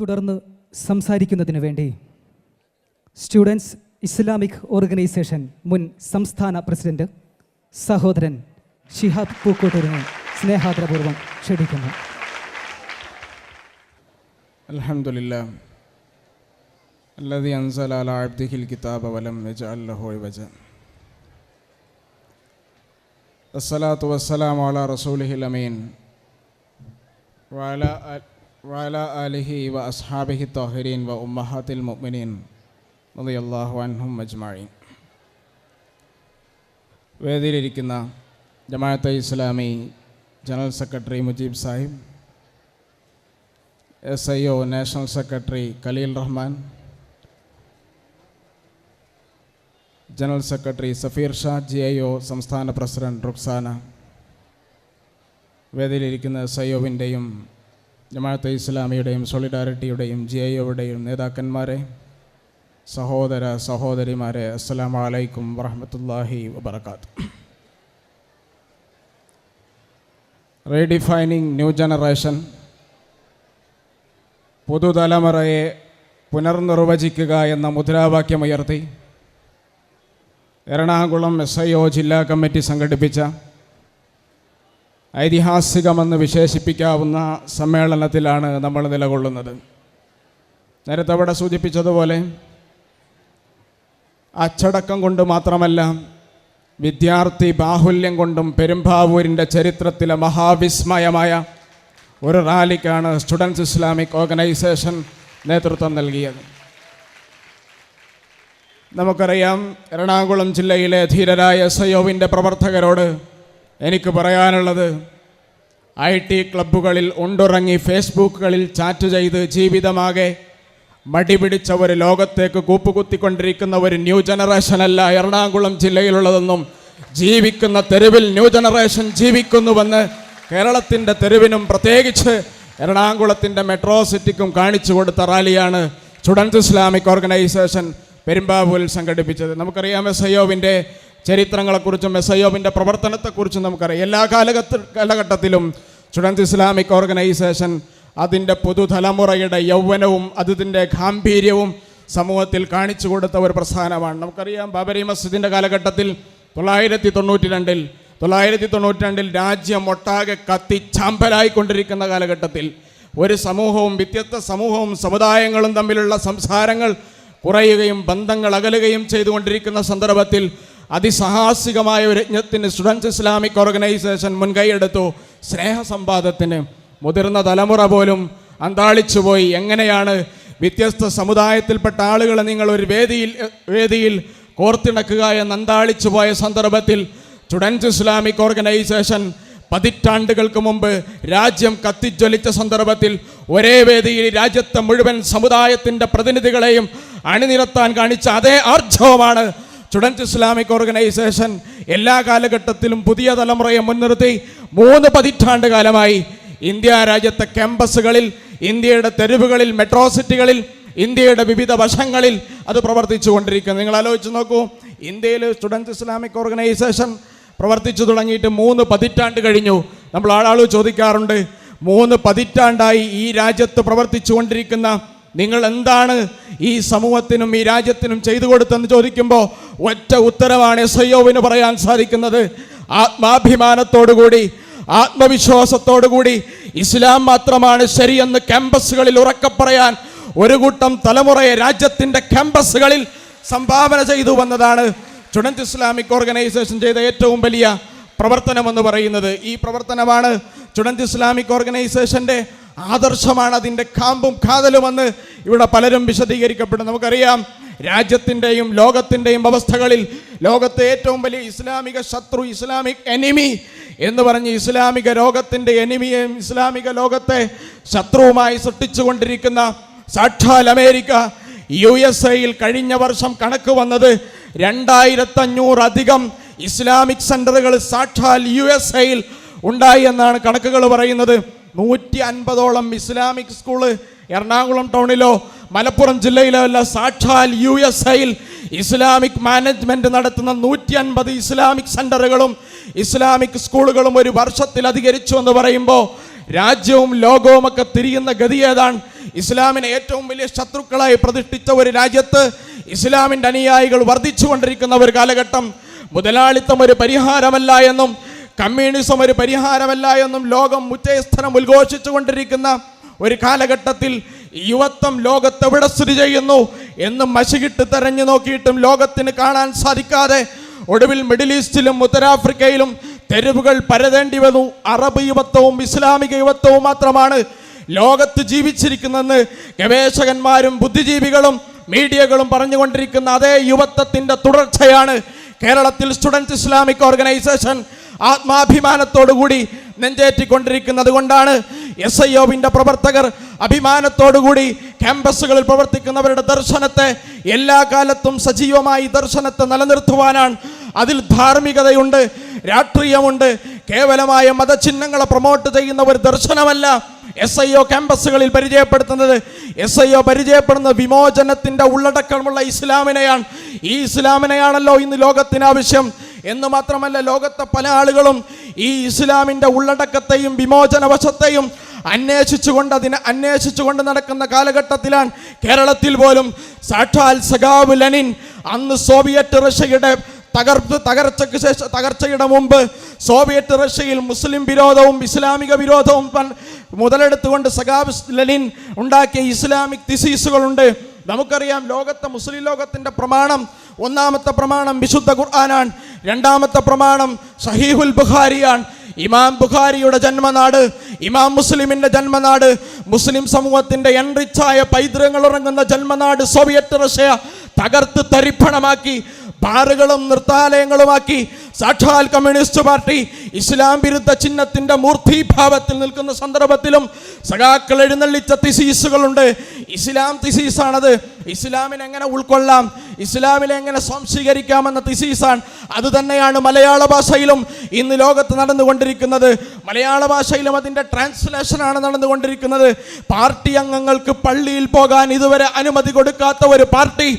തുടർന്ന് സംസാരിക്കുന്നതിന് വേണ്ടി സ്റ്റുഡൻസ് ഇസ്ലാമിക് ഓർഗനൈസേഷൻ മുൻ സംസ്ഥാന പ്രസിഡന്റ് സഹോദരൻ ഷിഹാബ് പൂക്കോട്ടൂരിനെ സ്നേഹാദരപൂർവ്വം ക്ഷണിക്കുന്നു. അൽഹംദുലില്ലാഹ് അല്ലദീ അൻസല അലാ അബ്ദിഹിൽ കിതാബ വലം യജ്അൽ ലഹു ഇവജ. അസ്സലാത്തു വസ്സലാമു അലാ റസൂലിഹിൽ അമീൻ വഅലാ ആലിഹി വ അസ്ഹാബിഹി ത്വാഹിരീൻ വ ഉമ്മഹാത്തിൽ മുഅ്മിനീൻ റളിയല്ലാഹു അൻഹും അജ്മഈൻ. വേദിയിലിരിക്കുന്ന Jamaat-e-Islami general secretary Mujeeb Sahib, SIO national secretary Khaleel Rahman, general secretary Safeer Shah, GIO സംസ്ഥാന പ്രസിഡന്റ് റുക്സാന, വേദിയിലിരിക്കുന്ന SIOവിൻ്റെയും ജമാഅത്തെ ഇസ്ലാമിയുടെയും സോളിഡാരിറ്റിയുടെയും GIOയുടെയും നേതാക്കന്മാരെ, സഹോദര സഹോദരിമാരെ, അസ്സലാമു അലൈക്കും വറഹ്മത്തുള്ളാഹി വബറകാതുഹു. റീഡിഫൈനിങ് ന്യൂ ജനറേഷൻ, പുതുതലമുറയെ പുനർനിർവചിക്കുക എന്ന മുദ്രാവാക്യമുയർത്തി എറണാകുളം SIO ജില്ലാ കമ്മിറ്റി സംഘടിപ്പിച്ച ഐതിഹാസികമെന്ന് വിശേഷിപ്പിക്കാവുന്ന സമ്മേളനത്തിലാണ് നമ്മൾ നിലകൊള്ളുന്നത്. നേരത്തെ അവിടെ സൂചിപ്പിച്ചതുപോലെ അച്ചടക്കം കൊണ്ട് മാത്രമല്ല, വിദ്യാർത്ഥി ബാഹുല്യം കൊണ്ടും പെരുമ്പാവൂരിൻ്റെ ചരിത്രത്തിലെ മഹാവിസ്മയമായ ഒരു റാലിക്കാണ് സ്റ്റുഡൻസ് ഇസ്ലാമിക് ഓർഗനൈസേഷൻ നേതൃത്വം നൽകിയത്. നമുക്കറിയാം, എറണാകുളം ജില്ലയിലെ ധീരരായ SIOവിൻ്റെ പ്രവർത്തകരോട് എനിക്ക് പറയാനുള്ളത്, IT ക്ലബ്ബുകളിൽ ഉണ്ടുറങ്ങി ഫേസ്ബുക്കുകളിൽ ചാറ്റ് ചെയ്ത് ജീവിതമാകെ മടിപിടിച്ച ഒരു ലോകത്തേക്ക് കൂപ്പുകുത്തിക്കൊണ്ടിരിക്കുന്ന ഒരു ന്യൂ ജനറേഷനല്ല എറണാകുളം ജില്ലയിലുള്ളതെന്നും, ജീവിക്കുന്ന തെരുവിൽ ന്യൂ ജനറേഷൻ ജീവിക്കുന്നുവെന്ന് കേരളത്തിൻ്റെ തെരുവിനും പ്രത്യേകിച്ച് എറണാകുളത്തിൻ്റെ മെട്രോ സിറ്റിക്കും കാണിച്ചു കൊടുത്ത റാലിയാണ് സ്റ്റുഡൻസ് ഇസ്ലാമിക് ഓർഗനൈസേഷൻ പെരുമ്പാവൂരിൽ സംഘടിപ്പിച്ചത്. നമുക്കറിയാം, SIOവിൻ്റെ ചരിത്രങ്ങളെക്കുറിച്ചും SIOവിൻ്റെ പ്രവർത്തനത്തെക്കുറിച്ചും നമുക്കറിയാം. എല്ലാ കാലഘട്ടത്തിലും സ്റ്റുഡൻസ് ഇസ്ലാമിക് ഓർഗനൈസേഷൻ അതിൻ്റെ പുതുതലമുറയുടെ യൗവനവും അതിൻ്റെ ഗാംഭീര്യവും സമൂഹത്തിൽ കാണിച്ചു കൊടുത്ത ഒരു പ്രസ്ഥാനമാണ്. നമുക്കറിയാം, ബാബരി മസ്ജിദിൻ്റെ കാലഘട്ടത്തിൽ 1992 രാജ്യം ഒട്ടാകെ കത്തിച്ചാമ്പലായിക്കൊണ്ടിരിക്കുന്ന കാലഘട്ടത്തിൽ ഒരു സമൂഹവും വ്യത്യസ്ത സമൂഹവും സമുദായങ്ങളും തമ്മിലുള്ള സംസാരങ്ങൾ കുറയുകയും ബന്ധങ്ങൾ അകലുകയും ചെയ്തുകൊണ്ടിരിക്കുന്ന സന്ദർഭത്തിൽ അതിസാഹസികമായ ഒരു യജ്ഞത്തിന് സ്റ്റുഡൻസ് ഇസ്ലാമിക് ഓർഗനൈസേഷൻ മുൻകൈയെടുത്തു. സ്നേഹസംവാദത്തിന് മുതിർന്ന തലമുറ പോലും അന്താളിച്ചുപോയി. എങ്ങനെയാണ് വ്യത്യസ്ത സമുദായത്തിൽപ്പെട്ട ആളുകളെ നിങ്ങൾ ഒരു വേദിയിൽ കോർത്തിണക്കുക എന്ന് അന്താളിച്ചു പോയ സന്ദർഭത്തിൽ സ്റ്റുഡൻസ് ഇസ്ലാമിക് ഓർഗനൈസേഷൻ പതിറ്റാണ്ടുകൾക്ക് മുമ്പ് രാജ്യം കത്തിജ്വലിച്ച സന്ദർഭത്തിൽ ഒരേ വേദിയിൽ രാജ്യത്തെ മുഴുവൻ സമുദായത്തിൻ്റെ പ്രതിനിധികളെയും അണിനിരത്താൻ കാണിച്ച അതേ ആർജവമാണ് സ്റ്റുഡൻസ് ഇസ്ലാമിക് ഓർഗനൈസേഷൻ എല്ലാ കാലഘട്ടത്തിലും പുതിയ തലമുറയെ മുൻനിർത്തി 3 പതിറ്റാണ്ട് കാലമായി ഇന്ത്യ രാജ്യത്തെ ക്യാമ്പസുകളിൽ, ഇന്ത്യയുടെ തെരുവുകളിൽ, മെട്രോ സിറ്റികളിൽ, ഇന്ത്യയുടെ വിവിധ വശങ്ങളിൽ അത് പ്രവർത്തിച്ചു കൊണ്ടിരിക്കുന്നു. നിങ്ങൾ ആലോചിച്ച് നോക്കൂ, ഇന്ത്യയിൽ സ്റ്റുഡൻസ് ഇസ്ലാമിക് ഓർഗനൈസേഷൻ പ്രവർത്തിച്ചു തുടങ്ങിയിട്ട് 3 പതിറ്റാണ്ട് കഴിഞ്ഞു. നമ്മൾ ആളുകൾ ചോദിക്കാറുണ്ട്, 3 പതിറ്റാണ്ടായി ഈ രാജ്യത്ത് പ്രവർത്തിച്ചു കൊണ്ടിരിക്കുന്ന നിങ്ങൾ എന്താണ് ഈ സമൂഹത്തിനും ഈ രാജ്യത്തിനും ചെയ്തു കൊടുത്തെന്ന് ചോദിക്കുമ്പോൾ ഒറ്റ ഉത്തരവാണ് SIOവിന് പറയാൻ സാധിക്കുന്നത്. ആത്മാഭിമാനത്തോടുകൂടി, ആത്മവിശ്വാസത്തോടുകൂടി ഇസ്ലാം മാത്രമാണ് ശരിയെന്ന് ക്യാമ്പസുകളിൽ ഉറക്കെ പറയാൻ ഒരു കൂട്ടം തലമുറയെ രാജ്യത്തിൻ്റെ ക്യാമ്പസുകളിൽ സംഭാവന ചെയ്തു വന്നതാണ് സ്റ്റുഡൻസ് ഇസ്ലാമിക് ഓർഗനൈസേഷൻ ചെയ്ത ഏറ്റവും വലിയ പ്രവർത്തനമെന്ന് പറയുന്നത്. ഈ പ്രവർത്തനമാണ് സ്റ്റുഡൻസ് ഇസ്ലാമിക് ഓർഗനൈസേഷൻ്റെ ആദർശമാണ്, അതിൻ്റെ കാമ്പും കാതലുമെന്ന് ഇവിടെ പലരും വിശദീകരിക്കപ്പെടും. നമുക്കറിയാം, രാജ്യത്തിൻ്റെയും ലോകത്തിൻ്റെയും അവസ്ഥകളിൽ ലോകത്തെ ഏറ്റവും വലിയ ഇസ്ലാമിക ശത്രു, ഇസ്ലാമിക് എനിമി എന്ന് പറഞ്ഞ് ഇസ്ലാമിക ലോകത്തിൻ്റെ എനിമിയെയും ഇസ്ലാമിക ലോകത്തെ ശത്രുവുമായി സൃഷ്ടിച്ചുകൊണ്ടിരിക്കുന്ന സാക്ഷാൽ അമേരിക്ക, USA കഴിഞ്ഞ വർഷം കണക്ക് വന്നത് 2500 ഇസ്ലാമിക് സെൻ്ററുകൾ സാക്ഷാൽ USA ഉണ്ടായി എന്നാണ് കണക്കുകൾ പറയുന്നത്. 150ഓളം ഇസ്ലാമിക് സ്കൂള് എറണാകുളം ടൗണിലോ മലപ്പുറം ജില്ലയിലോ അല്ല, സാക്ഷാൽ USA ഇസ്ലാമിക് മാനേജ്മെൻറ്റ് നടത്തുന്ന 150 ഇസ്ലാമിക് സെൻ്ററുകളും ഇസ്ലാമിക് സ്കൂളുകളും ഒരു വർഷത്തിൽ അധികരിച്ചു എന്ന് പറയുമ്പോൾ രാജ്യവും ലോകവും ഒക്കെ തിരിയുന്ന ഗതി ഏതാണ്? ഇസ്ലാമിനെ ഏറ്റവും വലിയ ശത്രുക്കളായി പ്രതിഷ്ഠിച്ച ഒരു രാജ്യത്ത് ഇസ്ലാമിൻ്റെ അനുയായികൾ വർദ്ധിച്ചുകൊണ്ടിരിക്കുന്ന ഒരു കാലഘട്ടം, മുതലാളിത്തം ഒരു പരിഹാരമല്ല എന്നും കമ്മ്യൂണിസം ഒരു പരിഹാരമല്ല എന്നും ലോകം ഉച്ചസ്ഥനം ഉദ്ഘോഷിച്ചു കൊണ്ടിരിക്കുന്ന ഒരു കാലഘട്ടത്തിൽ യുവത്വം ലോകത്തെവിടെ സ്ഥിതി ചെയ്യുന്നു എന്ന് മഷികിട്ട് തെരഞ്ഞു നോക്കിയിട്ടും ലോകത്തിന് കാണാൻ സാധിക്കാതെ ഒടുവിൽ മിഡിൽ ഈസ്റ്റിലും ഉത്തരാഫ്രിക്കയിലും തെരുവുകൾ പരതേണ്ടി വന്നു. അറബ് യുവത്വവും ഇസ്ലാമിക യുവത്വവും മാത്രമാണ് ലോകത്ത് ജീവിച്ചിരിക്കുന്നതെന്ന് ഗവേഷകന്മാരും ബുദ്ധിജീവികളും മീഡിയകളും പറഞ്ഞുകൊണ്ടിരിക്കുന്ന അതേ യുവത്വത്തിൻ്റെ തുടർച്ചയാണ് കേരളത്തിൽ സ്റ്റുഡൻസ് ഇസ്ലാമിക് ഓർഗനൈസേഷൻ ആത്മാഭിമാനത്തോടുകൂടി നെഞ്ചേറ്റിക്കൊണ്ടിരിക്കുന്നത്. കൊണ്ടാണ് SIOവിൻ്റെ പ്രവർത്തകർ അഭിമാനത്തോടുകൂടി ക്യാമ്പസുകളിൽ പ്രവർത്തിക്കുന്നവരുടെ ദർശനത്തെ എല്ലാ കാലത്തും സജീവമായി ദർശനത്തെ നിലനിർത്തുവാനാണ്. അതിൽ ധാർമ്മികതയുണ്ട്, രാഷ്ട്രീയമുണ്ട്. കേവലമായ മതചിഹ്നങ്ങളെ പ്രൊമോട്ട് ചെയ്യുന്ന ഒരു ദർശനമല്ല SIO ക്യാമ്പസുകളിൽ പരിചയപ്പെടുത്തുന്നത്. SIO പരിചയപ്പെടുന്ന വിമോചനത്തിൻ്റെ ഉള്ളടക്കമുള്ള ഇസ്ലാമിനെയാണ്. ഈ ഇസ്ലാമിനെയാണല്ലോ ഇന്ന് ലോകത്തിന് ആവശ്യം. എന്ന് മാത്രമല്ല, ലോകത്തെ പല ആളുകളും ഈ ഇസ്ലാമിൻ്റെ ഉള്ളടക്കത്തെയും വിമോചനവശത്തെയും അന്വേഷിച്ചുകൊണ്ട് നടക്കുന്ന കാലഘട്ടത്തിലാണ് കേരളത്തിൽ പോലും സാക്ഷാൽ സഖാവ് ലെനിൻ അന്ന് സോവിയറ്റ് റഷ്യയുടെ തകർച്ചയുടെ മുമ്പ് സോവിയറ്റ് റഷ്യയിൽ മുസ്ലിം വിരോധവും ഇസ്ലാമിക വിരോധവും മുതലെടുത്തുകൊണ്ട് സഖാവ് ലെനിൻ ഉണ്ടാക്കിയ ഇസ്ലാമിക് തിസീസുകളുണ്ട്. നമുക്കറിയാം, മുസ്ലിം ലോകത്തിൻ്റെ പ്രമാണം, ഒന്നാമത്തെ പ്രമാണം വിശുദ്ധ ഖുർആനാണ്. രണ്ടാമത്തെ പ്രമാണം സഹീഹുൽ ബുഖാരിയാണ്. ഇമാം ബുഖാരിയുടെ ജന്മനാട്, ഇമാം മുസ്ലിമിൻ്റെ ജന്മനാട്, മുസ്ലിം സമൂഹത്തിൻ്റെ എൻറിച്ചായ പൈതൃകങ്ങൾ ഉറങ്ങുന്ന ജന്മനാട് സോവിയറ്റ് റഷ്യ തകർത്ത് തരിപ്പണമാക്കി, ബാറുകളും നൃത്താലയങ്ങളുമാക്കി സാക്ഷാൽ കമ്മ്യൂണിസ്റ്റ് പാർട്ടി ഇസ്ലാം വിരുദ്ധ ചിഹ്നത്തിൻ്റെ മൂർത്തിഭാവത്തിൽ നിൽക്കുന്ന സന്ദർഭത്തിലും സഖാക്കൾ എഴുന്നള്ളിച്ച തിസീസുകളുണ്ട്. ഇസ്ലാം തിസീസാണത്. ഇസ്ലാമിനെ എങ്ങനെ ഉൾക്കൊള്ളാം, ഇസ്ലാമിനെ എങ്ങനെ സ്വാംശീകരിക്കാമെന്ന തിസീസാണ്. അതുതന്നെയാണ് മലയാള ഭാഷയിലും ഇന്ന് ലോകത്ത് നടന്നുകൊണ്ടിരിക്കുന്നത്. മലയാള ഭാഷയിലും അതിൻ്റെ ട്രാൻസ്ലേഷനാണ് നടന്നുകൊണ്ടിരിക്കുന്നത്. പാർട്ടി അംഗങ്ങൾക്ക് പള്ളിയിൽ പോകാൻ ഇതുവരെ അനുമതി കൊടുക്കാത്ത ഒരു പാർട്ടി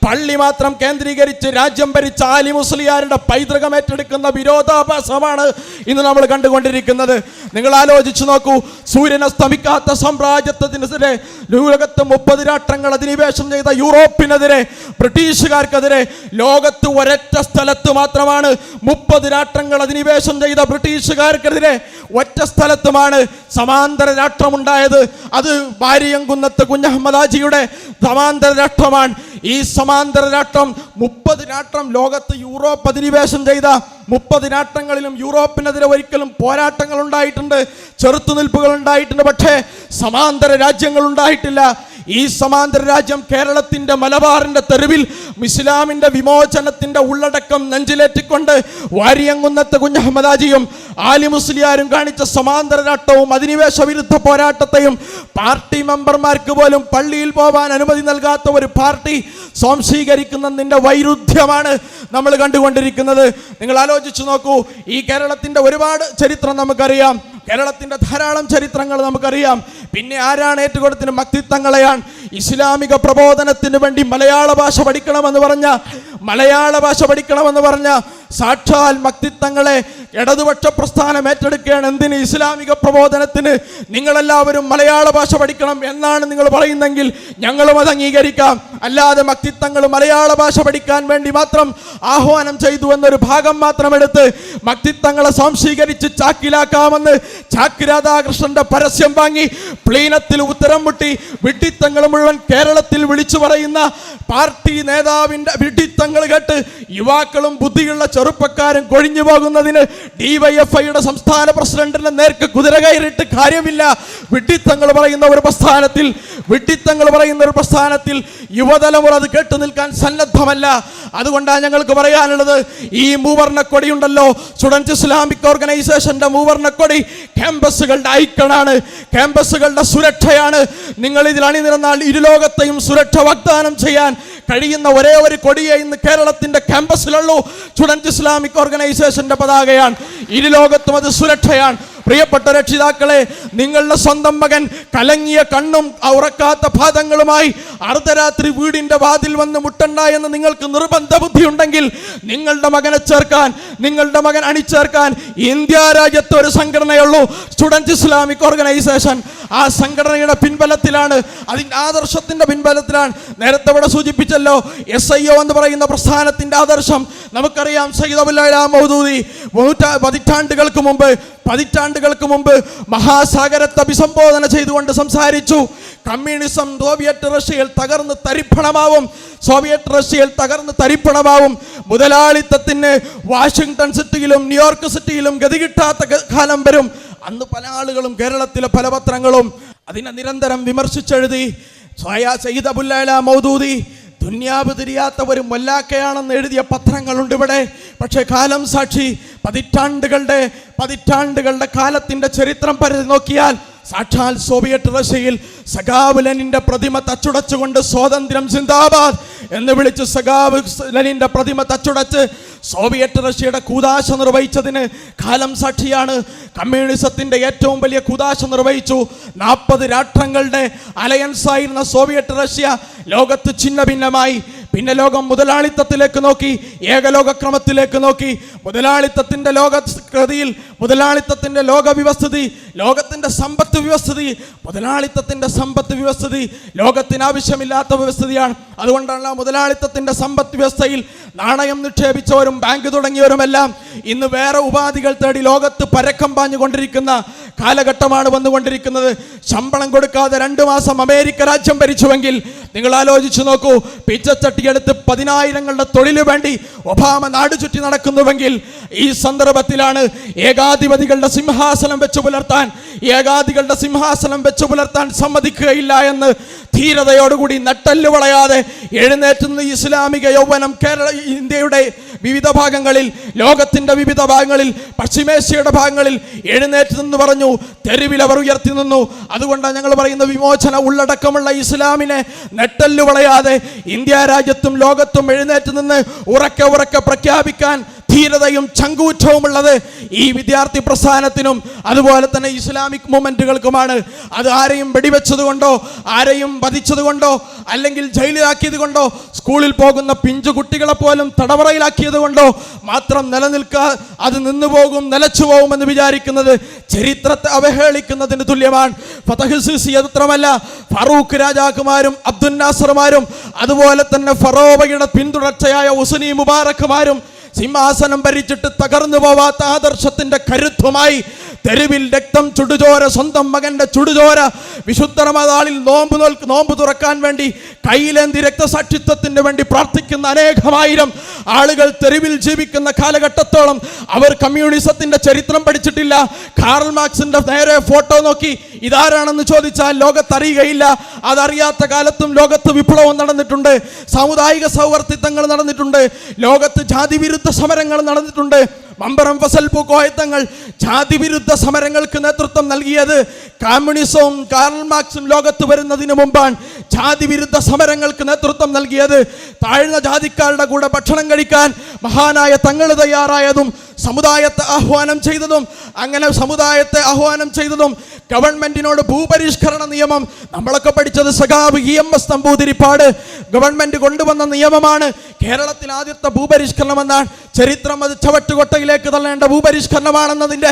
പള്ളി മാത്രം കേന്ദ്രീകരിച്ച് രാജ്യം ഭരിച്ച ആലി മുസ്ലിയാരുടെ പൈതൃകം ഏറ്റെടുക്കുന്ന വിരോധാഭാസമാണ് ഇന്ന് നമ്മൾ കണ്ടുകൊണ്ടിരിക്കുന്നത്. നിങ്ങൾ ആലോചിച്ചു നോക്കൂ, സൂര്യനസ്തമിക്കാത്ത സാമ്രാജ്യത്വത്തിനെതിരെ ലോകത്ത് 30 രാഷ്ട്രങ്ങൾ അധിനിവേശം ചെയ്ത യൂറോപ്പിനെതിരെ, ബ്രിട്ടീഷുകാർക്കെതിരെ ലോകത്ത് ഒരൊറ്റ സ്ഥലത്ത് മാത്രമാണ് 30 രാഷ്ട്രങ്ങൾ അധിനിവേശം ചെയ്ത ബ്രിട്ടീഷുകാർക്കെതിരെ ഒറ്റ സ്ഥലത്തുമാണ് സമാന്തര രാഷ്ട്രമുണ്ടായത്. അത് വാരിയംകുന്നത്ത് കുഞ്ഞഹമ്മദാജിയുടെ സമാന്തര രാഷ്ട്രമാണ്. ഈ സമാന്തര രാഷ്ട്രം 30 രാഷ്ട്രം ലോകത്ത് യൂറോപ്പ് അധിനിവേശം ചെയ്ത 30 രാഷ്ട്രങ്ങളിലും യൂറോപ്പിനെതിരെ ഒരിക്കലും പോരാട്ടങ്ങൾ ഉണ്ടായിട്ടുണ്ട്, ചെറുത്തുനിൽപ്പുകൾ ഉണ്ടായിട്ടുണ്ട്. പക്ഷേ സമാന്തര രാജ്യങ്ങൾ ഉണ്ടായിട്ടില്ല. ഈ സമാന്തര രാജ്യം കേരളത്തിൻ്റെ മലബാറിൻ്റെ തെരുവിൽ ഇസ്ലാമിൻ്റെ വിമോചനത്തിൻ്റെ ഉള്ളടക്കം നെഞ്ചിലേറ്റിക്കൊണ്ട് വാരിയംകുന്നത്ത് കുഞ്ഞഹമ്മദാജിയും ആലി മുസ്ലിയാരും കാണിച്ച സമാന്തര രാഷ്ട്രവും അധിനിവേശ വിരുദ്ധ പോരാട്ടത്തെയും പാർട്ടി മെമ്പർമാർക്ക് പോലും പള്ളിയിൽ പോകാൻ അനുമതി നൽകാത്ത ഒരു പാർട്ടി സ്വാംശീകരിക്കുന്നതിൻ്റെ വൈരുദ്ധ്യമാണ് നമ്മൾ കണ്ടുകൊണ്ടിരിക്കുന്നത്. നിങ്ങൾ ആലോചിച്ചു നോക്കൂ, ഈ കേരളത്തിൻ്റെ ഒരുപാട് ചരിത്രം നമുക്കറിയാം, കേരളത്തിൻ്റെ ധാരാളം ചരിത്രങ്ങൾ നമുക്കറിയാം. പിന്നെ ആരാണ് ഏറ്റുകൊടുത്തിന്? മക്തിത്തങ്ങളെയാണ്. ഇസ്ലാമിക പ്രബോധനത്തിന് വേണ്ടി മലയാള ഭാഷ പഠിക്കണമെന്ന് പറഞ്ഞ സാക്ഷാൽ മക്തിത്തങ്ങളെ ഇടതുപക്ഷ പ്രസ്ഥാനം ഏറ്റെടുക്കുകയാണ്. എന്തിന്? ഇസ്ലാമിക പ്രബോധനത്തിന്. നിങ്ങളെല്ലാവരും മലയാള ഭാഷ പഠിക്കണം എന്നാണ് നിങ്ങൾ പറയുന്നെങ്കിൽ ഞങ്ങളും അത് അംഗീകരിക്കാം. അല്ലാതെ മക്തിത്തങ്ങൾ മലയാള ഭാഷ പഠിക്കാൻ വേണ്ടി മാത്രം ആഹ്വാനം ചെയ്തു എന്നൊരു ഭാഗം മാത്രം എടുത്ത് മക്തിത്തങ്ങളെ സ്വാംശീകരിച്ച് ചാക്കിലാക്കാമെന്ന് ചാക്ക് രാധാകൃഷ്ണന്റെ പരസ്യം വാങ്ങി പ്ലീനത്തിൽ ഉത്തരം മുട്ടി വിഡ്ഢിത്തങ്ങൾ മുഴുവൻ കേരളത്തിൽ വിളിച്ചു പറയുന്ന പാർട്ടി നേതാവിൻ്റെ വിഡ്ഢിത്തങ്ങൾ കേട്ട് യുവാക്കളും ബുദ്ധിയുള്ള ചെറുപ്പക്കാരും കൊഴിഞ്ഞു പോകുന്നതിന് DYFIയുടെ സംസ്ഥാന പ്രസിഡന്റിന്റെ നേർക്ക് കുതിര കയറിയിട്ട് കാര്യമില്ല. വിഡ്ഢിത്തങ്ങൾ പറയുന്ന ഒരു പ്രസ്ഥാനത്തിൽ യുവതലമുറ അത് കേട്ടു നിൽക്കാൻ സന്നദ്ധമല്ല. അതുകൊണ്ടാണ് ഞങ്ങൾക്ക് പറയാനുള്ളത്, ഈ മൂവർണ്ണക്കൊടി ഉണ്ടല്ലോ, സ്റ്റുഡൻസ് ഇസ്ലാമിക് ഓർഗനൈസേഷന്റെ മൂവർണ്ണക്കൊടി ക്യാമ്പസുകളുടെ ഐക്കണാണ്, ക്യാമ്പസുകളുടെ സുരക്ഷയാണ്. നിങ്ങൾ ഇതിൽ അണിനിരന്നാൽ ഇരുലോകത്തെയും സുരക്ഷ വാഗ്ദാനം ചെയ്യാൻ കഴിയുന്ന ഒരേ ഒരു കൊടിയെ ഇന്ന് കേരളത്തിന്റെ ക്യാമ്പസിലുള്ളൂ. സ്റ്റുഡൻസ് ഇസ്ലാമിക് ഓർഗനൈസേഷന്റെ പതാകയാണ്. ഇരുലോകത്തും അത് സുരക്ഷയാണ്. പ്രിയപ്പെട്ട രക്ഷിതാക്കളെ, നിങ്ങളുടെ സ്വന്തം മകൻ കലങ്ങിയ കണ്ണും ഉറക്കാത്ത പാദങ്ങളുമായി അർദ്ധരാത്രി വീടിന്റെ വാതിൽ വന്ന് മുട്ടണ്ട എന്ന് നിങ്ങൾക്ക് നിർബന്ധ ബുദ്ധി ഉണ്ടെങ്കിൽ നിങ്ങളുടെ മകനെ ചേർക്കാൻ, നിങ്ങളുടെ മകൻ അണിചേർക്കാൻ ഇന്ത്യ രാജ്യത്ത് ഒരു സംഘടനയുള്ളൂ, സ്റ്റുഡൻറ് ഇസ്ലാമിക് ഓർഗനൈസേഷൻ. ആ സംഘടനയുടെ പിൻബലത്തിലാണ്, അതിൻ്റെ ആദർശത്തിന്റെ പിൻബലത്തിലാണ്. നേരത്തെ ഇവിടെ സൂചിപ്പിച്ചല്ലോ, SIO എന്ന് പറയുന്ന പ്രസ്ഥാനത്തിന്റെ ആദർശം നമുക്കറിയാം. സയ്യിദ് അബുൽ അല മൗദൂദി പതിറ്റാണ്ടുകൾക്ക് മുമ്പ് മഹാസാഗരത്തെ അഭിസംബോധന ചെയ്തുകൊണ്ട് സംസാരിച്ചു. കമ്മ്യൂണിസം സോവിയറ്റ് റഷ്യയിൽ തകർന്ന് തരിപ്പണമാവും. മുതലാളിത്തത്തിന് വാഷിംഗ്ടൺ സിറ്റിയിലും ന്യൂയോർക്ക് സിറ്റിയിലും ഗതി കിട്ടാത്ത കാലം വരും. അന്ന് പല ആളുകളും, കേരളത്തിലെ പല പത്രങ്ങളും അതിനെ നിരന്തരം വിമർശിച്ചെഴുതി. സയ്യിദ് അബുൽ അല മൗദൂദി ദുന്യാവ് തിരിയാത്ത ഒരു മൊല്ലാക്കയാണെന്ന് എഴുതിയ പത്രങ്ങളുണ്ട് ഇവിടെ. പക്ഷേ കാലം സാക്ഷി, പതിറ്റാണ്ടുകളുടെ കാലത്തിന്റെ ചരിത്രം പരിധി നോക്കിയാൽ സാക്ഷാൽ സോവിയറ്റ് റഷ്യയിൽ സഖാവ് ലെനിന്റെ പ്രതിമ തച്ചുടച്ചുകൊണ്ട് സ്വാതന്ത്ര്യം സിന്ദാബാദ് എന്ന് വിളിച്ച് സഖാവ് ലെനിന്റെ പ്രതിമ തച്ചുടച്ച് സോവിയറ്റ് റഷ്യയുടെ കൂദാശ നിർവഹിച്ചതിന് കാലം സാക്ഷിയാണ്. കമ്മ്യൂണിസത്തിന്റെ ഏറ്റവും വലിയ കൂദാശ നിർവഹിച്ചു. 40 രാഷ്ട്രങ്ങളുടെ അലയൻസ് ആയിരുന്ന സോവിയറ്റ് റഷ്യ ലോകത്ത് ഛിന്ന ഭിന്നമായി. പിന്നെ ലോകം മുതലാളിത്തത്തിലേക്ക് നോക്കി, ഏകലോകക്രമത്തിലേക്ക് നോക്കി. മുതലാളിത്തത്തിന്റെ ലോകഗതിയിൽ, മുതലാളിത്തത്തിന്റെ ലോകവ്യവസ്ഥിതി, ലോകത്തിന്റെ സമ്പത്ത് വ്യവസ്ഥിതി, മുതലാളിത്തത്തിന്റെ സമ്പത്ത് വ്യവസ്ഥിതി ലോകത്തിന് ആവശ്യമില്ലാത്ത വ്യവസ്ഥിതിയാണ്. അതുകൊണ്ടാണ് മുതലാളിത്തത്തിന്റെ സമ്പത്ത് വ്യവസ്ഥയിൽ നാണയം നിക്ഷേപിച്ചവരും ബാങ്ക് തുടങ്ങിയവരുമെല്ലാം ഇന്ന് വേറെ ഉപാധികൾ തേടി ലോകത്ത് പരക്കം പാഞ്ഞുകൊണ്ടിരിക്കുന്ന കാലഘട്ടമാണ് വന്നുകൊണ്ടിരിക്കുന്നത്. ശമ്പളം കൊടുക്കാതെ 2 മാസം അമേരിക്ക രാജ്യം ഭരിച്ചുവെങ്കിൽ നിങ്ങൾ ആലോചിച്ചു നോക്കൂ. പിച്ചച്ചട്ടിയെടുത്ത് 10,000ങ്ങളുടെ തൊഴിലു വേണ്ടി ഒബാമ നാട് ചുറ്റി നടക്കുന്നുവെങ്കിൽ ഈ സന്ദർഭത്തിലാണ് ഏകാധിപതികളുടെ സിംഹാസനം വെച്ചു പുലർത്താൻ സമ്മതിക്കുകയില്ല എന്ന് ധീരതയോടുകൂടി നട്ടെല്ല് വളയാതെ എഴുന്നേറ്റുന്ന ഇസ്ലാമിക യൗവനം ഇന്ത്യയുടെ വിവിധ ഭാഗങ്ങളിൽ, ലോകത്തിന്റെ വിവിധ ഭാഗങ്ങളിൽ, പശ്ചിമേഷ്യയുടെ ഭാഗങ്ങളിൽ എഴുന്നേറ്റ് നിന്ന് പറഞ്ഞു. തെരുവിൽ അവർ ഉയർത്തി നിന്നു. അതുകൊണ്ടാണ് ഞങ്ങൾ പറയുന്ന വിമോചന ഉള്ളടക്കമുള്ള ഇസ്ലാമിനെ നെട്ടല്ലു വളയാതെ ഇന്ത്യ രാജ്യത്തും ലോകത്തും എഴുന്നേറ്റ് നിന്ന് ഉറക്കെ പ്രഖ്യാപിക്കാൻ ധീരതയും ചങ്കൂറ്റവുമുള്ളത് ഈ വിദ്യാർത്ഥി പ്രസ്ഥാനത്തിനും അതുപോലെ തന്നെ ഇസ്ലാമിക് മൂവ്മെന്റുകൾക്കുമാണ്. അത് ആരെയും വെടിവെച്ചതുകൊണ്ടോ, ആരെയും വധിച്ചതുകൊണ്ടോ, അല്ലെങ്കിൽ ജയിലിലാക്കിയത് കൊണ്ടോ, സ്കൂളിൽ പോകുന്ന പിഞ്ചു കുട്ടികളെ പോലും തടവറയിലാക്കിയത് കൊണ്ടോ മാത്രം അത് നിന്നുപോകും, നിലച്ചു പോകുമെന്ന് വിചാരിക്കുന്നത് ചരിത്രത്തെ അവഹേളിക്കുന്നതിന് തുല്യമാണ്. ഫതഹ് സിസി മാത്രമല്ല, ഫറൂഖ് രാജാക്കുമാരും അബ്ദുൽ നാസർമാരും അതുപോലെ തന്നെ ഫറോവയുടെ പിന്തുടർച്ചയായ ഹുസ്നി മുബാറക്കുമാരും സിംഹാസനം ഭരിച്ചിട്ട് തകർന്നു പോവാത്ത ആദർശത്തിന്റെ കരുത്തുമായി തെരുവിൽ രക്തം ചുടുചോര, സ്വന്തം മകന്റെ ചുടുചോര, വിശുദ്ധ റമദാനിൽ നോമ്പ് തുറക്കാൻ വേണ്ടി കയ്യിലേന്തി രക്തസാക്ഷിത്വത്തിന് വേണ്ടി പ്രാർത്ഥിക്കുന്ന അനേകമായിരം ആളുകൾ തെരുവിൽ ജീവിക്കുന്ന കാലഘട്ടത്തോളം അവർ കമ്മ്യൂണിസത്തിന്റെ ചരിത്രം പഠിച്ചിട്ടില്ല. കാറൽ മാർക്സിന്റെ നേരെ ഫോട്ടോ നോക്കി ഇതാരാണെന്ന് ചോദിച്ചാൽ ലോകത്തറിയുകയില്ല. അതറിയാത്ത കാലത്തും ലോകത്ത് വിപ്ലവം നടന്നിട്ടുണ്ട്, സാമുദായിക സൗവർത്തിത്വങ്ങൾ നടന്നിട്ടുണ്ട്, ലോകത്ത് ജാതിവിരുദ്ധ സമരങ്ങൾ നടന്നിട്ടുണ്ട്. മമ്പറം ഫസൽ പൂക്കോയത്തങ്ങൾ ജാതിവിരുദ്ധ സമരങ്ങൾക്ക് നേതൃത്വം നൽകിയത്. കമ്മ്യൂണിസവും കാറൽ മാർക്സും ലോകത്ത് വരുന്നതിന് മുമ്പാണ് ജാതിവിരുദ്ധ സമരങ്ങൾക്ക് നേതൃത്വം നൽകിയത്. താഴ്ന്ന ജാതിക്കാരുടെ കൂടെ ഭക്ഷണം കഴിക്കാൻ മഹാനായ തങ്ങൾ തയ്യാറായതും സമുദായത്തെ ആഹ്വാനം ചെയ്തതും, അങ്ങനെ സമുദായത്തെ ആഹ്വാനം ചെയ്തതും ഗവൺമെന്റിനോട് ഭൂപരിഷ്കരണ നിയമം നമ്മളൊക്കെ പഠിച്ചത് സഖാവ് EMS നമ്പൂതിരിപ്പാട് ഗവൺമെന്റ് കൊണ്ടുവന്ന നിയമമാണ്. കേരളത്തിൽ ആദ്യത്തെ ഭൂപരിഷ്കരണം എന്നാണ് ചരിത്രം. അത് ചവറ്റുകൊട്ടയിലേക്ക് തള്ളേണ്ട ഭൂപരിഷ്കരണമാണെന്നതിൻ്റെ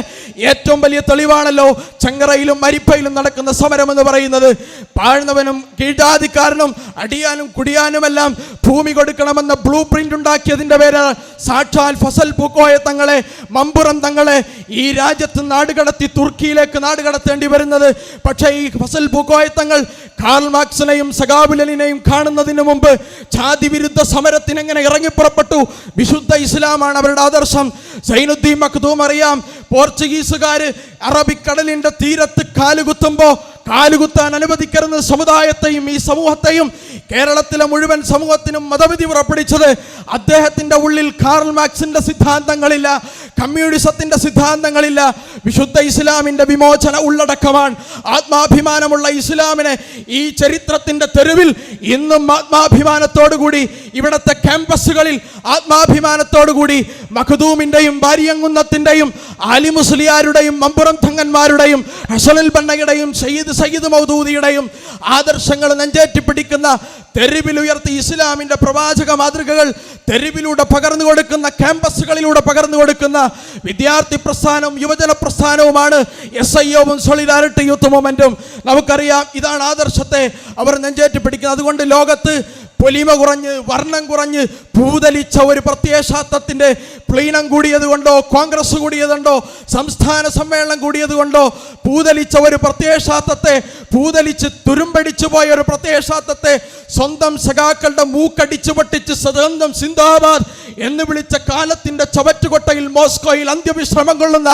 ഏറ്റവും വലിയ തെളിവാണല്ലോ ചെങ്കറയിലും അരിപ്പയിലും നടക്കുന്ന സമരം എന്ന് പറയുന്നത്. പാഴ്ന്നവനും കീഴ്ജാതിക്കാരനും അടിയാനും കുടിയാനുമെല്ലാം ഭൂമി കൊടുക്കണമെന്ന ബ്ലൂ പ്രിന്റ് ഉണ്ടാക്കിയതിൻ്റെ പേര് സാക്ഷാൽ ഫസൽ പൂക്കോയ തങ്ങളെ, മമ്പുറം തങ്ങളെ ഈ രാജ്യത്ത് നാടുകടത്തി തുർക്കിയിലേക്ക് നാടുകടത്തേണ്ടി വരുന്നത്. പക്ഷേ ഈ ഫസൽ പൂക്കോയ തങ്ങൾ കാറൽ മാർക്സിനെയും സഖാവ് ലെനിനെയും കാണുന്നതിന് മുമ്പ് ജാതി വിരുദ്ധ സമരത്തിന് എങ്ങനെ ഇറങ്ങിപ്പുറപ്പെട്ടു. വിശുദ്ധ ഇസ്ലാമാണ് അവരുടെ ആദർശം. സൈനുദ്ദീൻ മഖ്ദൂം അറിയാം, പോർച്ചുഗീസുകാര് അറബിക്കടലിന്റെ തീരത്ത് കാലുകുത്താൻ അനുവദിക്കരുന്ന സമുദായത്തെയും ഈ സമൂഹത്തെയും കേരളത്തിലെ മുഴുവൻ സമൂഹത്തിനും മതവിധി പുറപ്പെടുവിച്ചത് അദ്ദേഹത്തിന്റെ ഉള്ളിൽ കാറൽ മാർക്സിന്റെ സിദ്ധാന്തങ്ങളില്ല, കമ്മ്യൂണിസത്തിന്റെ സിദ്ധാന്തങ്ങളില്ല. വിശുദ്ധ ഇസ്ലാമിന്റെ വിമോചന ഉള്ളടക്കമാണ്. ആത്മാഭിമാനമുള്ള ഇസ്ലാമിനെ ഈ ചരിത്രത്തിന്റെ തെരുവിൽ ഇന്നും ആത്മാഭിമാനത്തോടുകൂടി ഇവിടുത്തെ ക്യാമ്പസുകളിൽ ആത്മാഭിമാനത്തോടുകൂടി മഖ്ദൂമിന്റെയും ബാരിയങ്കുന്നത്തിന്റെയും ആലി മുസ്ലിയാരുടെയും മമ്പുറം തങ്ങന്മാരുടെയും ഹസനുൽ ബന്നയുടെയും സയ്യിദ് മൗദൂദിയുടെയും ആദർശങ്ങൾ നെഞ്ചേറ്റി പിടിക്കുന്ന, തെരുവിലുയർത്തി ഇസ്ലാമിന്റെ പ്രവാചക മാതൃകകൾ തെരുവിലൂടെ പകർന്നു കൊടുക്കുന്ന, ക്യാമ്പസുകളിലൂടെ പകർന്നു കൊടുക്കുന്ന വിദ്യാർത്ഥി പ്രസ്ഥാനവും യുവജന പ്രസ്ഥാനവുമാണ് SIO-വും സോളിഡാരിറ്റി യൂത്ത് മൂവ്മെന്റും. നമുക്കറിയാം, ഇതാണ് ആദർശത്തെ അവർ നെഞ്ചേറ്റി പിടിക്കുന്നത്. അതുകൊണ്ട് ലോകത്ത് പൊലിമ കുറഞ്ഞ്, വർണ്ണം കുറഞ്ഞ് ഭൂതലിച്ച ഒരു പ്രത്യയശാസ്ത്രത്തിൻ്റെ പ്ലീനം കൂടിയതുകൊണ്ടോ, കോൺഗ്രസ് കൂടിയതുകൊണ്ടോ, സംസ്ഥാന സമ്മേളനം കൂടിയതുകൊണ്ടോ ഭൂതലിച്ച ഒരു പ്രത്യയശാസ്ത്രത്തെ, ഭൂതലിച്ച് തുരുമ്പടിച്ചു പോയ ഒരു പ്രത്യയശാസ്ത്രത്തെ സ്വന്തം സഖാക്കളുടെ മൂക്കടിച്ചു പൊട്ടിച്ച് സ്വതന്ത്രം സിന്ദാബാദ് എന്ന് വിളിച്ച കാലത്തിൻ്റെ ചവറ്റുകൊട്ടയിൽ മോസ്കോയിൽ അന്ത്യവിശ്രമം കൊള്ളുന്ന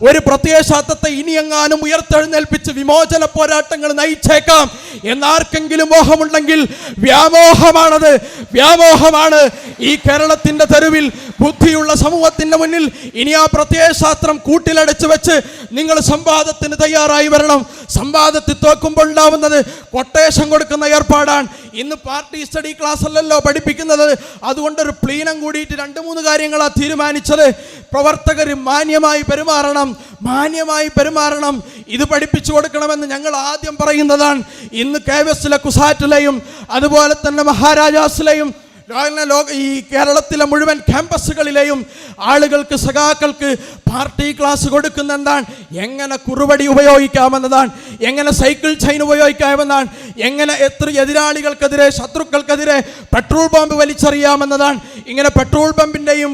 ഒരു പ്രത്യയശാസ്ത്രത്തെ ഇനിയെങ്ങാനും ഉയർത്തെഴുന്നേൽപ്പിച്ച് വിമോചന പോരാട്ടങ്ങൾ നയിച്ചേക്കാം എന്നാർക്കെങ്കിലും മോഹമുണ്ടെങ്കിൽ വ്യാമോഹമാണത്, വ്യാമോഹമാണ്. ഈ കേരളത്തിൻ്റെ തെരുവിൽ ബുദ്ധിയുള്ള സമൂഹത്തിൻ്റെ മുന്നിൽ ഇനി ആ പ്രത്യയശാസ്ത്രം കൂട്ടിലടച്ചു വെച്ച് നിങ്ങൾ സംവാദത്തിന് തയ്യാറായി വരണം. സംവാദത്തിൽ തോക്കുമ്പോൾ ഉണ്ടാവുന്നത് കൊട്ടേഷൻ കൊടുക്കുന്ന ഏർപ്പാടാണ്. ഇന്ന് പാർട്ടി സ്റ്റഡി ക്ലാസ് അല്ലല്ലോ പഠിപ്പിക്കുന്നത്. അതുകൊണ്ടൊരു പ്ലീനം കൂടിയിട്ട് 2-3 കാര്യങ്ങളാണ് തീരുമാനിച്ചത്. പ്രവർത്തകർ മാന്യമായി പെരുമാറണം, മാന്യമായി പെരുമാറണം. ഇത് പഠിപ്പിച്ചു കൊടുക്കണമെന്ന് ഞങ്ങൾ ആദ്യം പറയുന്നതാണ്. ഇന്ന് KVS-ലെ കുസാറ്റിലെയും അതുപോലെ തന്നെ മഹാരാജാസിലെയും ഈ കേരളത്തിലെ മുഴുവൻ ക്യാമ്പസുകളിലെയും ആളുകൾക്ക്, സഖാക്കൾക്ക് പാർട്ടി ക്ലാസ് കൊടുക്കുന്ന എന്താണ്? എങ്ങനെ കുറുവടി ഉപയോഗിക്കാമെന്നതാണ്, എങ്ങനെ സൈക്കിൾ ചെയിൻ ഉപയോഗിക്കാമെന്നാണ്, എങ്ങനെ എതിരാളികൾക്കെതിരെ, ശത്രുക്കൾക്കെതിരെ പെട്രോൾ ബോംബ് വലിച്ചെറിയാമെന്നതാണ്. ഇങ്ങനെ പെട്രോൾ ബോംബിൻ്റെയും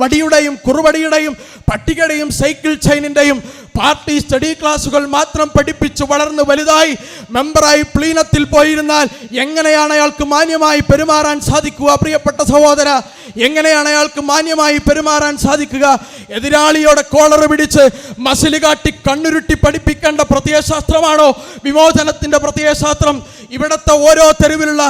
വടിയുടെയും കുറുവടിയുടെയും പട്ടികയുടെയും സൈക്കിൾ ചെയിനിൻ്റെയും പാർട്ടി സ്റ്റഡി ക്ലാസുകൾ മാത്രം പഠിപ്പിച്ച് വളർന്ന് വലുതായി മെമ്പറായി പ്ലീനത്തിൽ പോയിരുന്നാൽ എങ്ങനെയാണ് അയാൾക്ക് മാന്യമായി പെരുമാറാൻ സാധിക്കുക? പ്രിയപ്പെട്ട സഹോദര, എങ്ങനെയാണ് അയാൾക്ക് മാന്യമായി പെരുമാറാൻ സാധിക്കുക? എതിരാളിയോടെ കോളർ പിടിച്ച് മസില് കാട്ടി കണ്ണുരുട്ടി പഠിപ്പിക്കേണ്ട പ്രത്യയശാസ്ത്രമാണോ വിമോചനത്തിൻ്റെ പ്രത്യയശാസ്ത്രം? ഇവിടുത്തെ ഓരോ തെരുവിലുള്ള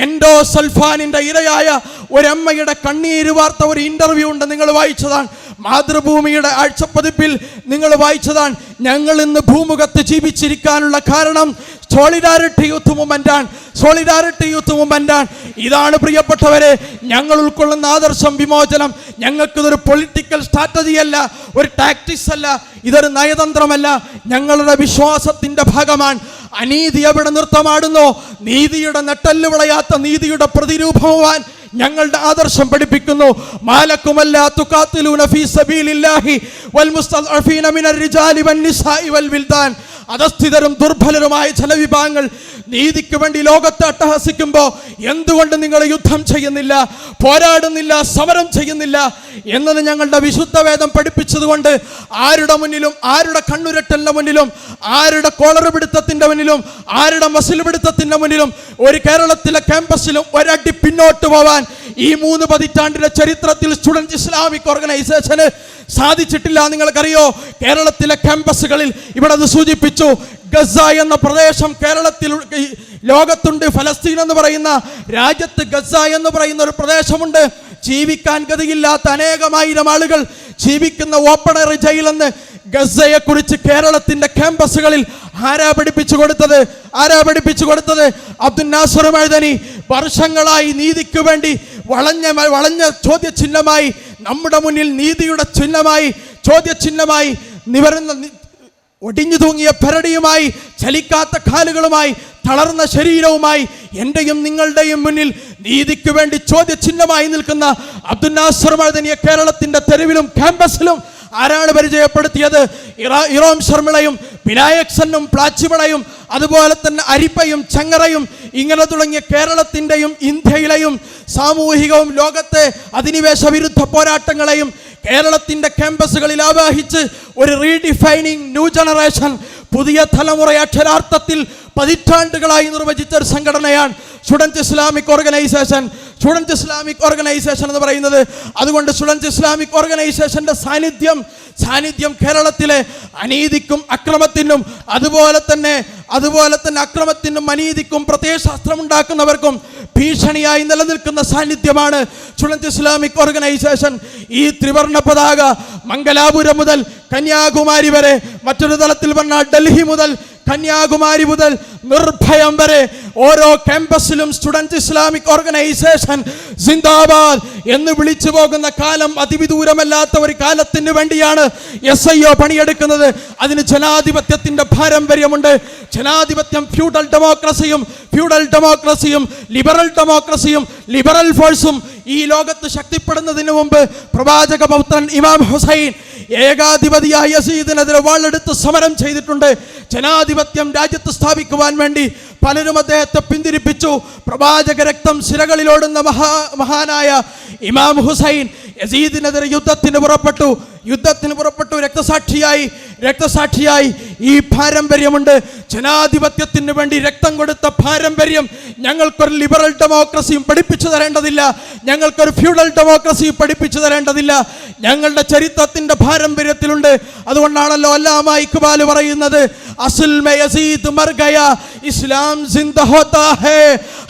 എൻഡോസൾഫാനിൻ്റെ ഇരയായ ഒരമ്മയുടെ കണ്ണീര് വാർത്ത ഒരു ഇന്റർവ്യൂ ഉണ്ട്, നിങ്ങൾ വായിച്ചതാണ്. മാതൃഭൂമിയുടെ ആഴ്ചപ്പതിപ്പിൽ നിങ്ങൾ വായിച്ചതാണ്. ഞങ്ങൾ ഇന്ന് ഭൂമുഖത്ത് ജീവിച്ചിരിക്കാനുള്ള കാരണം സോളിഡാരിറ്റി യൂത്ത് മൂവ്മെന്റാണ്, സോളിഡാരിറ്റി യൂത്ത് മൂവ്മെന്റാണ്. ഇതാണ് പ്രിയപ്പെട്ടവരെ ഞങ്ങൾ ഉൾക്കൊള്ളുന്ന ആദർശം, വിമോചനം. ഞങ്ങൾക്കിതൊരു പൊളിറ്റിക്കൽ സ്ട്രാറ്റജി അല്ല, ഒരു ടാക്ടിക്സ് അല്ല, ഇതൊരു നയതന്ത്രമല്ല, ഞങ്ങളുടെ വിശ്വാസത്തിൻ്റെ ഭാഗമാണ്. അനീതി എവിടെ നൃത്തമാടുന്നോ, നീതിയുടെ നെട്ടല് വിളയാത്ത നീതിയുടെ പ്രതിരൂപമാവാൻ ഞങ്ങളുടെ ആദർശം പഠിപ്പിക്കുന്നു. മാലക്കുമല്ലാ തുഖാതിലൂന ഫീ സബീലില്ലാഹി വൽ മുസ്തദ്അഫീന മിനർ റിജാലി വൻ നിസാഇ വൽ വിൽദാൻ. അധസ്ഥിതരും ദുർബലരുമായ ജനവിഭാഗങ്ങൾ നീതിക്ക് വേണ്ടി ലോകത്തെ അട്ടഹസിക്കുമ്പോൾ എന്തുകൊണ്ട് നിങ്ങൾ യുദ്ധം ചെയ്യുന്നില്ല, പോരാടുന്നില്ല, സമരം ചെയ്യുന്നില്ല എന്നത് ഞങ്ങളുടെ വിശുദ്ധ വേദം പഠിപ്പിച്ചതുകൊണ്ട് ആരുടെ മുന്നിലും, ആരുടെ കണ്ണുരട്ടലിൻ്റെ മുന്നിലും, ആരുടെ കോളർ പിടുത്തത്തിൻ്റെ മുന്നിലും, ആരുടെ മസിൽ പിടുത്തത്തിൻ്റെ മുന്നിലും ഒരു കേരളത്തിലെ ക്യാമ്പസിലും ഒരടി പിന്നോട്ട് പോവാൻ ഈ 3 പതിറ്റാണ്ടിലെ ചരിത്രത്തിൽ സ്റ്റുഡൻറ് ഇസ്ലാമിക് ഓർഗനൈസേഷന് സാധിച്ചിട്ടില്ല. നിങ്ങൾക്കറിയോ, കേരളത്തിലെ ക്യാമ്പസുകളിൽ ഇവിടെ അത് സൂചിപ്പിച്ചു, ഗസ എന്ന പ്രദേശം കേരളത്തിൽ, ലോകത്തുണ്ട്. ഫലസ്തീൻ എന്ന് പറയുന്ന രാജ്യത്ത് ഗസ എന്ന് പറയുന്ന ഒരു പ്രദേശമുണ്ട്. ജീവിക്കാൻ ഗതിയില്ലാത്ത അനേകമായിരം ആളുകൾ ജീവിക്കുന്ന ഓപ്പൺ എയർ ജയിലെന്ന് ഗസയെ കുറിച്ച് കേരളത്തിന്റെ ക്യാമ്പസുകളിൽ ആരാ പഠിപ്പിച്ചു കൊടുത്തത്? ആരാ പഠിപ്പിച്ചു കൊടുത്തത്? അബ്ദുൽ നാസർ മഅദനി വർഷങ്ങളായി നീതിക്ക് വേണ്ടി വളഞ്ഞ ചോദ്യചിഹ്നമായി നമ്മുടെ മുന്നിൽ, നീതിയുടെ ചിഹ്നമായി, ചോദ്യചിഹ്നമായി നിവരുന്ന, ഒടിഞ്ഞു തൂങ്ങിയ പെരടിയുമായി, ചലിക്കാത്ത കാലുകളുമായി, തളർന്ന ശരീരവുമായി എൻ്റെയും നിങ്ങളുടെയും മുന്നിൽ നീതിക്ക് വേണ്ടി ചോദ്യചിഹ്നമായി നിൽക്കുന്ന അബ്ദുൽ നാസർ മഅദനിയെ കേരളത്തിൻ്റെ തെരുവിലും ക്യാമ്പസിലും ആരാണ് പരിചയപ്പെടുത്തിയത്? ഇറോം ശർമിളയും വിനായക് സന്നും പ്ലാച്ചിമളയും അതുപോലെ തന്നെ അരിപ്പയും ചങ്ങറയും ഇങ്ങനെ തുടങ്ങിയ കേരളത്തിൻ്റെയും ഇന്ത്യയിലെയും സാമൂഹികവും ലോകത്തെ അധിനിവേശ വിരുദ്ധ പോരാട്ടങ്ങളെയും കേരളത്തിൻ്റെ ക്യാമ്പസുകളിൽ ആവാഹിച്ച് ഒരു റീഡിഫൈനിങ് ന്യൂ ജനറേഷൻ, പുതിയ തലമുറ അക്ഷരാർത്ഥത്തിൽ പതിറ്റാണ്ടുകളായി നിർവചിച്ച ഒരു സംഘടനയാണ് student Islamic organisation. Student Islamic organisation എന്ന് പറയുന്നത്, അതുകൊണ്ട് സ്റ്റുഡൻറ് ഇസ്ലാമിക് ഓർഗനൈസേഷൻ്റെ സാന്നിധ്യം കേരളത്തിലെ അനീതിക്കും അക്രമത്തിനും അതുപോലെ തന്നെ അതുപോലെ തന്നെ അക്രമത്തിനും അനീതിക്കും പ്രത്യയശാസ്ത്രമുണ്ടാക്കുന്നവർക്കും ഭീഷണിയായി നിലനിൽക്കുന്ന സാന്നിധ്യമാണ് സ്റ്റുഡൻറ് ഇസ്ലാമിക് ഓർഗനൈസേഷൻ. ഈ ത്രിവർണ്ണ പതാക മംഗലാപുരം മുതൽ കന്യാകുമാരി വരെ, മറ്റൊരു തലത്തിൽ പറഞ്ഞാൽ ഡൽഹി മുതൽ കന്യാകുമാരി മുതൽ നിർഭയം വരെ ഓരോ ക്യാമ്പസിലും സ്റ്റുഡൻറ് ഇസ്ലാമിക് ഓർഗനൈസേഷൻ സിന്ദാബാദ് എന്ന് വിളിച്ചു പോകുന്ന കാലം അതിവിദൂരമല്ലാത്ത ഒരു കാലത്തിന് വേണ്ടിയാണ് SIO പണിയെടുക്കുന്നത്. അതിന് ജനാധിപത്യത്തിന്റെ പാരമ്പര്യമുണ്ട്. ജനാധിപത്യം ഫ്യൂഡൽ ഡെമോക്രസിയും ലിബറൽ ഫോഴ്സും ഈ ലോകത്ത് ശക്തിപ്പെടുന്നതിന് മുമ്പ് പ്രവാചക പൗത്രൻ ഇമാം ഹുസൈൻ ഏകാധിപതിയായ യസീദിനെതിരെ വാളെടുത്ത് സമരം ചെയ്തിട്ടുണ്ട്. ജനാധിപത്യം രാജ്യത്ത് സ്ഥാപിക്കുവാൻ വേണ്ടി പലരും അദ്ദേഹത്തെ പിന്തിരിപ്പിച്ചു. പ്രവാചക രക്തം സിരകളിലോടുന്ന മഹാനായ ഇമാം ഹുസൈൻ യസീദിനെതിരെ യുദ്ധത്തിന് പുറപ്പെട്ടു. രക്തസാക്ഷിയായി ഈ പാരമ്പര്യമുണ്ട്. ജനാധിപത്യത്തിന് വേണ്ടി രക്തം കൊടുത്ത പാരമ്പര്യം ഞങ്ങൾക്കൊരു ലിബറൽ ഡെമോക്രസിയും പഠിപ്പിച്ചു തരേണ്ടതില്ല, ഞങ്ങൾക്കൊരു ഫ്യൂഡൽ ഡെമോക്രസിയും പഠിപ്പിച്ചു തരേണ്ടതില്ല. ഞങ്ങളുടെ ചരിത്രത്തിന്റെ പാരമ്പര്യത്തിലുണ്ട്. അതുകൊണ്ടാണല്ലോ അല്ലാമ ഇഖ്ബാൽ പറയുന്നത്, അസ്ൽ മേ യസീദ് മർ ഗയാ ഇസ്ലാം സിന്ദ ഹോതാ ഹൈ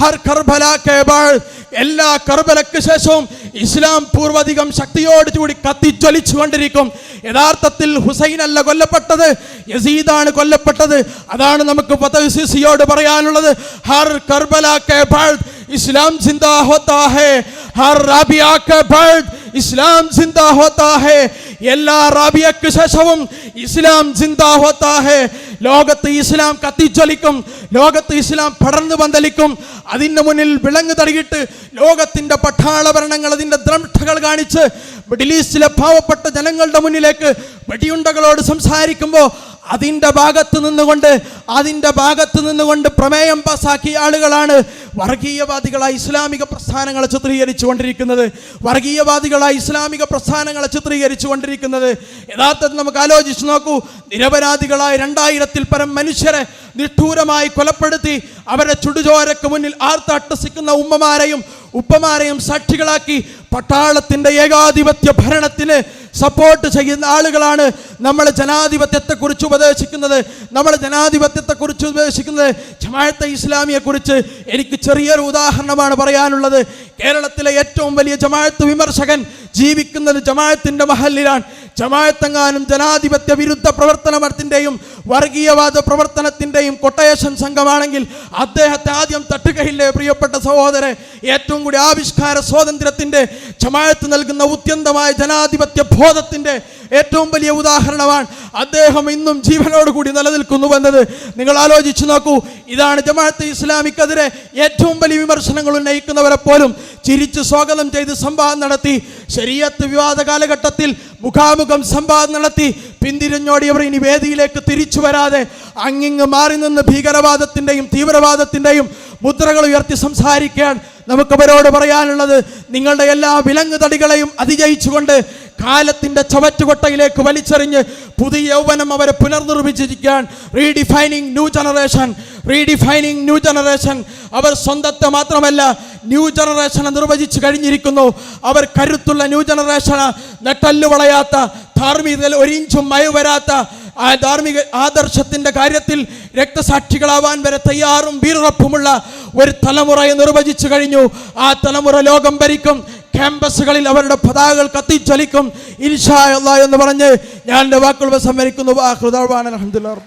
ഹർ കർബല കെ ബാദ്. എല്ലാ കർബലയ്ക്ക് ശേഷവും ഇസ്ലാം പൂർവ്വധികം ശക്തിയോടുകൂടി കത്തിജ്വലിച്ചു കൊണ്ടിരിക്കും. യഥാർത്ഥത്തിൽ ഹുസൈൻ അല്ല കൊല്ലപ്പെട്ടത്, യസീദാണ് കൊല്ലപ്പെട്ടത്. അതാണ് നമുക്ക് ഫതഹ് പറയാനുള്ളത്. ഹർ കർബല കെ ബാദ് ഇസ്ലാം സിന്ദാ ഹോതാ ഹൈ, ഹർ റാബിയ കെ ബാദ് ഇസ്ലാം സിന്ദാ ഹോതാ ഹൈ. എല്ലാ റാബിയക്ക് ശേഷവും ഇസ്ലാം സിന്ദാ ഹോതാ ഹൈ. ലോകത്ത് ഇസ്ലാം കത്തിജ്വലിക്കും, ലോകത്ത് ഇസ്ലാം പടർന്നു പന്തലിക്കും. അതിൻ്റെ മുന്നിൽ വിലങ്ങ് തടിയിട്ട് ലോകത്തിൻ്റെ പട്ടാള ഭരണങ്ങൾ അതിൻ്റെ ദ്രംഷ്ഠകൾ കാണിച്ച് മിഡിൽ ഈസ്റ്റിലെ പാവപ്പെട്ട ജനങ്ങളുടെ മുന്നിലേക്ക് വെടിയുണ്ടകളോട് സംസാരിക്കുമ്പോൾ അതിൻ്റെ ഭാഗത്ത് നിന്നുകൊണ്ട് പ്രമേയം പാസാക്കിയ ആളുകളാണ് വർഗീയവാദികളായി ഇസ്ലാമിക പ്രസ്ഥാനങ്ങളെ ചിത്രീകരിച്ചു കൊണ്ടിരിക്കുന്നത്. യഥാർത്ഥത്തിൽ നമുക്ക് ആലോചിച്ച് നോക്കൂ. നിരപരാധികളായ 2000-ൽ പരം മനുഷ്യരെ നിഷ്ഠൂരമായി കൊലപ്പെടുത്തി അവരുടെ ചുടുചോരക്ക് മുന്നിൽ ആർത്തട്ടസിക്കുന്ന ഉപ്പമാരെയും സാക്ഷികളാക്കി പട്ടാളത്തിൻ്റെ ഏകാധിപത്യ ഭരണത്തിന് സപ്പോർട്ട് ചെയ്യുന്ന ആളുകളാണ് നമ്മൾ ജനാധിപത്യത്തെക്കുറിച്ച് ഉപദേശിക്കുന്നത്. ജമാഅത്തെ ഇസ്ലാമിയെക്കുറിച്ച് എനിക്ക് ചെറിയൊരു ഉദാഹരണമാണ് പറയാനുള്ളത്. കേരളത്തിലെ ഏറ്റവും വലിയ ജമാഅത്ത് വിമർശകൻ ജീവിക്കുന്നത് ജമാഅത്തിൻ്റെ മഹല്ലിലാണ്. ജമാഅത്തെങ്ങാനും ജനാധിപത്യ വിരുദ്ധ പ്രവർത്തനത്തിൻ്റെയും വർഗീയവാദ പ്രവർത്തനത്തിൻ്റെയും കൊട്ടേഷൻ സംഘമാണെങ്കിൽ അദ്ദേഹത്തെ ആദ്യം തട്ടുകയില്ലേ പ്രിയപ്പെട്ട സഹോദരെ. ഏറ്റവും കൂടി ആവിഷ്കാര സ്വാതന്ത്ര്യത്തിൻ്റെ ജമാഅത്ത് നൽകുന്ന ഉത്യന്തമായ ജനാധിപത്യ ബോധത്തിൻ്റെ ഏറ്റവും വലിയ ഉദാഹരണമാണ് അദ്ദേഹം ഇന്നും ജീവനോടുകൂടി നിലനിൽക്കുന്നുവെന്നത്. നിങ്ങൾ ആലോചിച്ചു നോക്കൂ. ഇതാണ് ജമാഅത്തെ ഇസ്ലാമിക്കെതിരെ ഏറ്റവും വലിയ വിമർശനങ്ങൾ ഉന്നയിക്കുന്നവരെ പോലും ചിരിച്ച് സ്വാഗതം ചെയ്ത് സംവാദം നടത്തി. ശരീഅത്ത് വിവാദ കാലഘട്ടത്തിൽ മുഖാമുഖം സംവാദം നടത്തി പിന്തിരിഞ്ഞോടിയവർ ഇനി വേദിയിലേക്ക് തിരിച്ചു വരാതെ അങ്ങിങ്ങ് മാറി നിന്ന് ഭീകരവാദത്തിൻ്റെയും തീവ്രവാദത്തിൻ്റെയും മുദ്രകൾ ഉയർത്തി സംസാരിക്കാൻ നമുക്കവരോട് പറയാനുള്ളത്, നിങ്ങളുടെ എല്ലാ വിലങ്ങ് തടികളെയും അതിജയിച്ചുകൊണ്ട് കാലത്തിൻ്റെ ചവറ്റുകൊട്ടയിലേക്ക് വലിച്ചെറിഞ്ഞ് പുതിയ യൗവനം അവരെ പുനർനിർമ്മിച്ചിരിക്കാൻ റീഡിഫൈനിങ് ന്യൂ ജനറേഷൻ അവർ സ്വന്തത്തെ മാത്രമല്ല ന്യൂ ജനറേഷനെ നിർവചിച്ചു കഴിഞ്ഞിരിക്കുന്നു. അവർ കരുത്തുള്ള ന്യൂ ജനറേഷന്, നെട്ടല്ലു വളയാത്ത, ധാർമ്മികതയിൽ ഒരിഞ്ചും മയ വരാത്ത, ആ ധാർമ്മിക ആദർശത്തിൻ്റെ കാര്യത്തിൽ രക്തസാക്ഷികളാവാൻ വരെ തയ്യാറും വീറുറപ്പുമുള്ള ഒരു തലമുറയെ നിർവചിച്ചു കഴിഞ്ഞു. ആ തലമുറ ലോകം ഭരിക്കും. ക്യാമ്പസുകളിൽ അവരുടെ പതാകകൾ കത്തിച്ചൊലിക്കും ഇൻഷാ അല്ലാഹ് എന്ന് പറഞ്ഞ് ഞാൻ എൻ്റെ വാക്കുകൾ സംവരിക്കുന്നു. അൽഹംദുലില്ലാഹ്.